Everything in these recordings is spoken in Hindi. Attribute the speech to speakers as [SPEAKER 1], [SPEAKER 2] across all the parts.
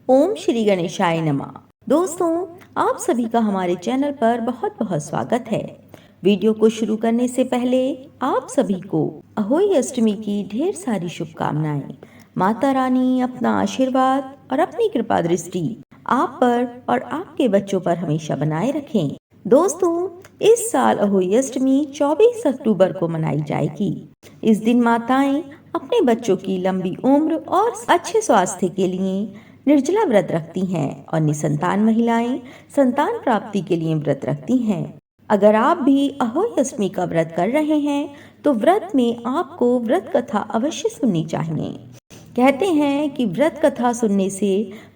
[SPEAKER 1] ओम श्री गणेशाय नमः। दोस्तों, आप सभी का हमारे चैनल पर बहुत बहुत स्वागत है। वीडियो को शुरू करने से पहले आप सभी को अहोई अष्टमी की ढेर सारी शुभकामनाएं। माता रानी अपना आशीर्वाद और अपनी कृपा दृष्टि आप पर और आपके बच्चों पर हमेशा बनाए रखें। दोस्तों, इस साल अहोई अष्टमी 24 अक्टूबर को मनाई जाएगी। इस दिन माताएं अपने बच्चों की लंबी उम्र और अच्छे स्वास्थ्य के लिए निर्जला व्रत रखती हैं और निसंतान महिलाएं संतान प्राप्ति के लिए व्रत रखती हैं। अगर आप भी अहोई अष्टमी का व्रत कर रहे हैं तो व्रत में आपको व्रत कथा अवश्य सुननी चाहिए। कहते हैं कि व्रत कथा सुनने से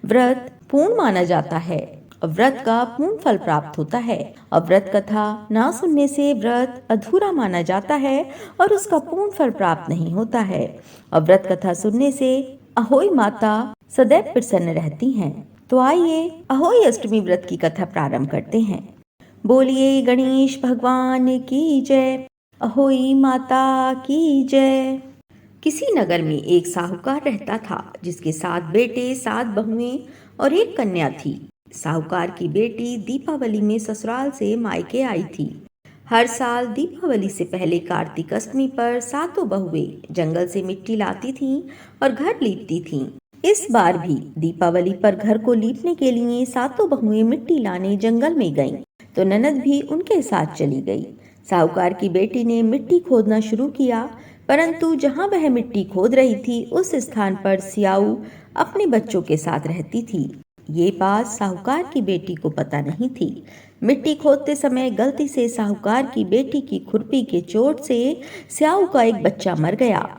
[SPEAKER 1] व्रत पूर्ण माना जाता है और व्रत का पूर्ण फल प्राप्त होता है, और व्रत कथा ना सुनने से व्रत अधूरा माना जाता है और उसका पूर्ण फल प्राप्त नहीं होता है। और व्रत कथा सुनने से अहोई माता सदैव प्रसन्न रहती हैं। तो आइए अहोई अष्टमी व्रत की कथा प्रारंभ करते हैं। बोलिए गणेश भगवान की जय, अहोई माता की जय। किसी नगर में एक साहूकार रहता था जिसके 7 बेटे 7 बहुएं और एक कन्या थी। साहूकार की बेटी दीपावली में ससुराल से मायके आई थी। हर साल दीपावली से पहले कार्तिक अष्टमी पर 7 बहुएं जंगल से मिट्टी लाती थीं और घर लीपती थीं। इस बार भी दीपावली पर घर को लीपने के लिए 7 बहुएं मिट्टी लाने जंगल में गईं, तो ननद भी उनके साथ चली गई। साहूकार की बेटी ने मिट्टी खोदना शुरू किया, परंतु जहां वह मिट्टी खोद रही थी उस स्थान पर स्याऊ अपने बच्चों के साथ रहती थी। ये बात साहूकार की बेटी को पता नहीं थी। मिट्टी खोदते समय गलती से साहूकार की बेटी की खुरपी के चोट से स्याऊ का एक बच्चा मर गया।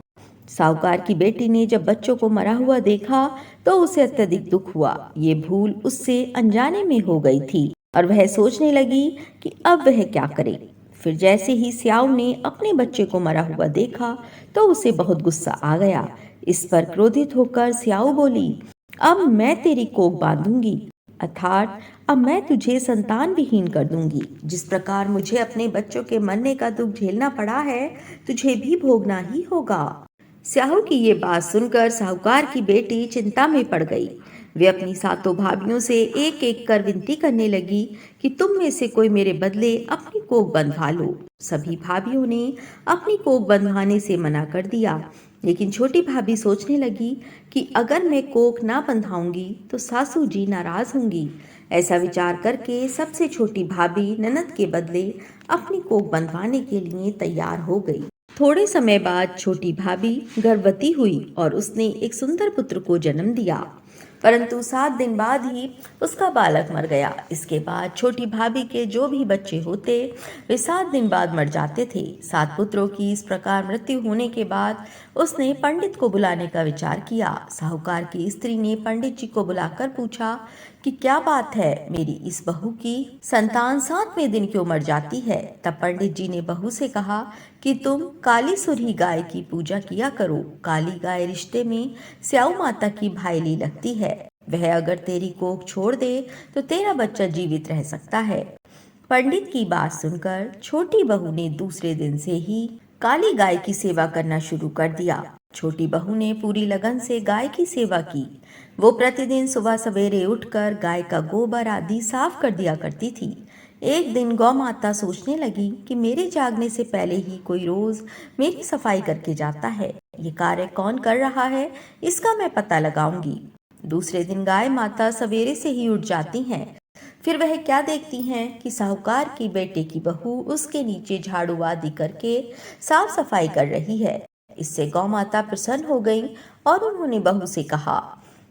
[SPEAKER 1] साहूकार की बेटी ने जब बच्चों को मरा हुआ देखा तो उसे अत्यधिक दुख हुआ। ये भूल उससे अनजाने में हो गई थी और वह सोचने लगी कि अब वह क्या करे। फिर जैसे ही स्याऊ ने अपने बच्चे को मरा हुआ देखा तो उसे बहुत गुस्सा आ गया। इस पर क्रोधित होकर स्याऊ बोली, अब मैं तेरी कोख बांधूंगी, अर्थात अब मैं तुझे संतान विहीन कर दूंगी। जिस प्रकार मुझे अपने बच्चों के मरने का दुख झेलना पड़ा है, तुझे भी भोगना ही होगा। स्याऊ की ये बात सुनकर साहूकार की बेटी चिंता में पड़ गई। वे अपनी 7 भाभियों से एक एक कर विनती करने लगी कि तुम में से कोई मेरे बदले अपनी कोख बंधवा लो। सभी भाभियों ने अपनी कोख बंधवाने से मना कर दिया, लेकिन छोटी भाभी सोचने लगी कि अगर मैं कोख ना बंधाऊंगी तो सासू जी नाराज होंगी। ऐसा विचार करके सबसे छोटी भाभी ननद के बदले अपनी कोख बंधवाने के लिए तैयार हो गई। थोड़े समय बाद छोटी भाभी गर्भवती हुई और उसने एक सुंदर पुत्र को जन्म दिया, परंतु 7 दिन बाद ही उसका बालक मर गया। इसके बाद छोटी भाभी के जो भी बच्चे होते वे 7 दिन बाद मर जाते थे। 7 पुत्रों की इस प्रकार मृत्यु होने के बाद उसने पंडित को बुलाने का विचार किया। साहूकार की स्त्री ने पंडित जी को बुलाकर पूछा कि क्या बात है, मेरी इस बहू की संतान 7वें दिन क्यों मर जाती है। तब पंडित जी ने बहू से कहा कि तुम काली सुरही गाय की पूजा किया करो। काली गाय रिश्ते में स्याऊ माता की भाईली लगती है। वह अगर तेरी कोख छोड़ दे तो तेरा बच्चा जीवित रह सकता है। पंडित की बात सुनकर छोटी बहू ने दूसरे दिन से ही काली गाय की सेवा करना शुरू कर दिया। छोटी बहू ने पूरी लगन से गाय की सेवा की। वो प्रतिदिन सुबह सवेरे उठकर गाय का गोबर आदि साफ कर दिया करती थी। एक दिन गौ माता सोचने लगी कि मेरे जागने से पहले ही कोई रोज मेरी सफाई करके जाता है। ये कार्य कौन कर रहा है, इसका मैं पता लगाऊंगी। दूसरे दिन गाय माता सवेरे से ही उठ जाती हैं। फिर वह क्या देखती हैं कि साहूकार की बेटे की बहू उसके नीचे झाड़ू आदि करके साफ सफाई कर रही है। इससे गौ माता प्रसन्न हो गई और उन्होंने बहू से कहा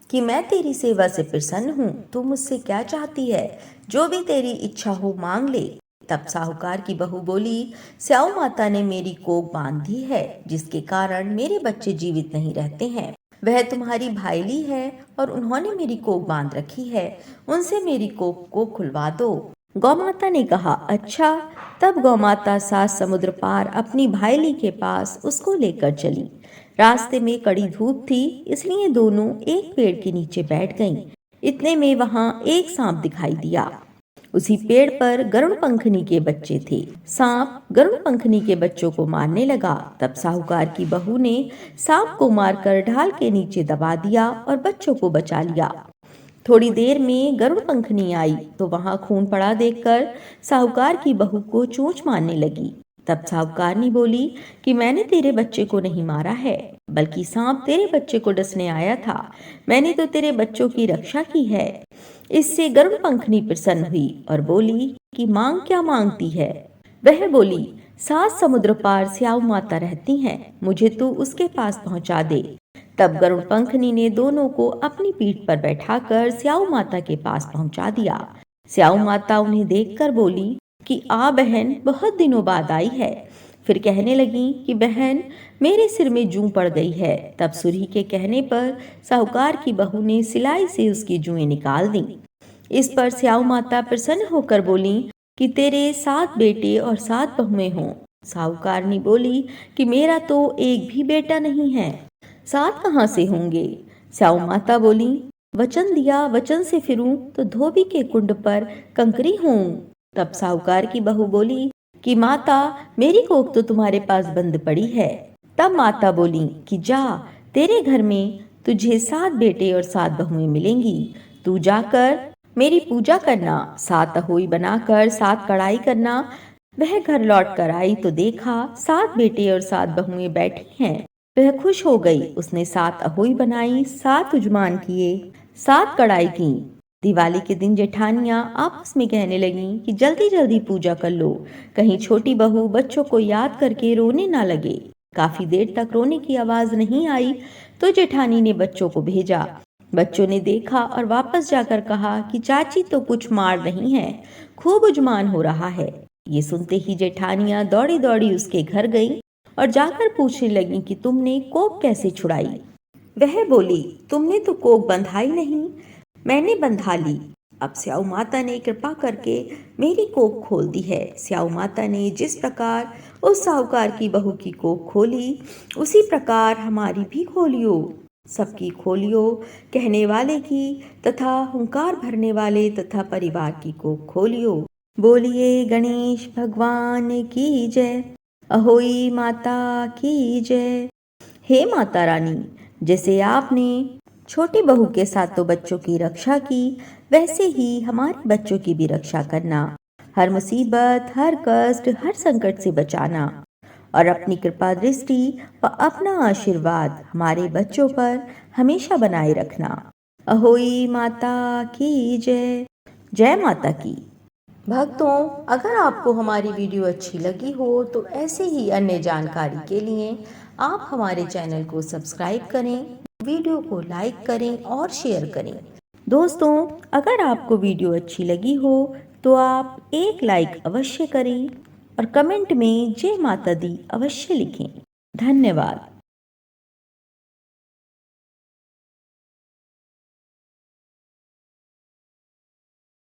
[SPEAKER 1] कि मैं तेरी सेवा से प्रसन्न हूँ, तू मुझसे क्या चाहती है, जो भी तेरी इच्छा हो मांग ले। तब साहूकार की बहू बोली, स्याऊ माता ने मेरी कोख बांध दी है, जिसके कारण मेरे बच्चे जीवित नहीं रहते हैं। वह तुम्हारी भाईली है और उन्होंने मेरी कोख बांध रखी है, उनसे मेरी कोख को खुलवा दो। गौ माता ने कहा, अच्छा। तब गौ माता 7 समुद्र पार अपनी भाईली के पास उसको लेकर चली। रास्ते में कड़ी धूप थी, इसलिए दोनों एक पेड़ के नीचे बैठ गईं। इतने में वहां एक सांप दिखाई दिया। उसी पेड़ पर गरुड़ पंखनी के बच्चे थे। सांप गरुड़ पंखनी के बच्चों को मारने लगा। तब साहूकार की बहू ने सांप को मारकर ढाल के नीचे दबा दिया और बच्चों को बचा लिया। थोड़ी देर में गरुड़ पंखनी आई तो वहां खून पड़ा देखकर साहूकार की बहू को चोंच मारने लगी। तब साहूकारनी बोली कि मैंने तेरे बच्चे को नहीं मारा है, बल्कि सांप तेरे बच्चे को डसने आया था। मैंने तो तेरे बच्चों की रक्षा की है। इससे गरुड़ पंखनी प्रसन्न हुई और बोली कि मांग क्या मांगती है। वह बोली, 7 समुद्र पार स्याऊ माता रहती हैं, मुझे तू उसके पास पहुंचा दे। तब गरुड़ पंखनी ने दोनों को अपनी पीठ पर बैठाकर स्याऊ माता के पास पहुंचा दिया। स्याऊ माता उन्हें देखकर बोली कि आ बहन, बहुत दिनों बाद आई है। फिर कहने लगी कि बहन, मेरे सिर में जूं पड़ गई है। तब सुरही के कहने पर साहूकार की बहू ने सिलाई से उसकी जुएं निकाल दी। इस पर स्याऊ माता प्रसन्न होकर बोली कि तेरे 7 बेटे और 7 बहुएं हों। साहूकारनी बोली कि मेरा तो एक भी बेटा नहीं है, 7 कहाँ से होंगे। स्याऊ माता बोली, वचन दिया, वचन से फिरूं तो धोबी के कुंड पर कंकरी हूं। तब साहूकार की बहू बोली कि माता, मेरी कोख तो तुम्हारे पास बंद पड़ी है। तब माता बोली कि जा, तेरे घर में तुझे 7 बेटे और 7 बहुएं मिलेंगी। तू जाकर मेरी पूजा करना, 7 अहोई बनाकर 7 कढ़ाई करना। वह घर लौट कर आई तो देखा 7 बेटे और 7 बहुएं बैठी हैं। वह खुश हो गई। उसने 7 अहोई बनाई, 7 उजमान किए, 7 कढ़ाई की। दिवाली के दिन जेठानियां आपस में कहने लगीं कि जल्दी जल्दी पूजा कर लो, कहीं छोटी बहू बच्चों को याद करके रोने ना लगे। काफी देर तक रोने की आवाज नहीं आई तो जेठानी ने बच्चों को भेजा। बच्चों ने देखा और वापस जाकर कहा कि चाची तो कुछ मार रही हैं, खूब उजमान हो रहा है। ये सुनते ही जेठानियां दौड़ी दौड़ी उसके घर गई और जाकर पूछने लगी कि तुमने कोक कैसे छुड़ाई। वह बोली, तुमने तो कोक बंधाई नहीं, मैंने बंधा ली। अब स्याऊ माता ने कृपा करके मेरी कोख खोल दी है। स्याऊ माता ने जिस प्रकार उस साहूकार की बहू की कोख खोली, उसी प्रकार हमारी भी खोलियो, सबकी खोलियो, कहने वाले की तथा हुंकार भरने वाले तथा परिवार की कोख खोलियो। बोलिए गणेश भगवान की जय, अहोई माता की जय। हे माता रानी, जैसे आपने छोटी बहू के 7 बच्चों की रक्षा की, वैसे ही हमारे बच्चों की भी रक्षा करना। हर मुसीबत, हर कष्ट, हर संकट से बचाना और अपनी कृपा दृष्टि व अपना आशीर्वाद हमारे बच्चों पर हमेशा बनाए रखना। अहोई माता की जय। जय माता की। भक्तों, अगर आपको हमारी वीडियो अच्छी लगी हो तो ऐसे ही अन्य जानकारी के लिए आप हमारे चैनल को सब्सक्राइब करें, वीडियो को लाइक करें और शेयर करें। दोस्तों, अगर आपको वीडियो अच्छी लगी हो तो आप एक लाइक अवश्य करें और कमेंट में जय माता दी अवश्य लिखें। धन्यवाद।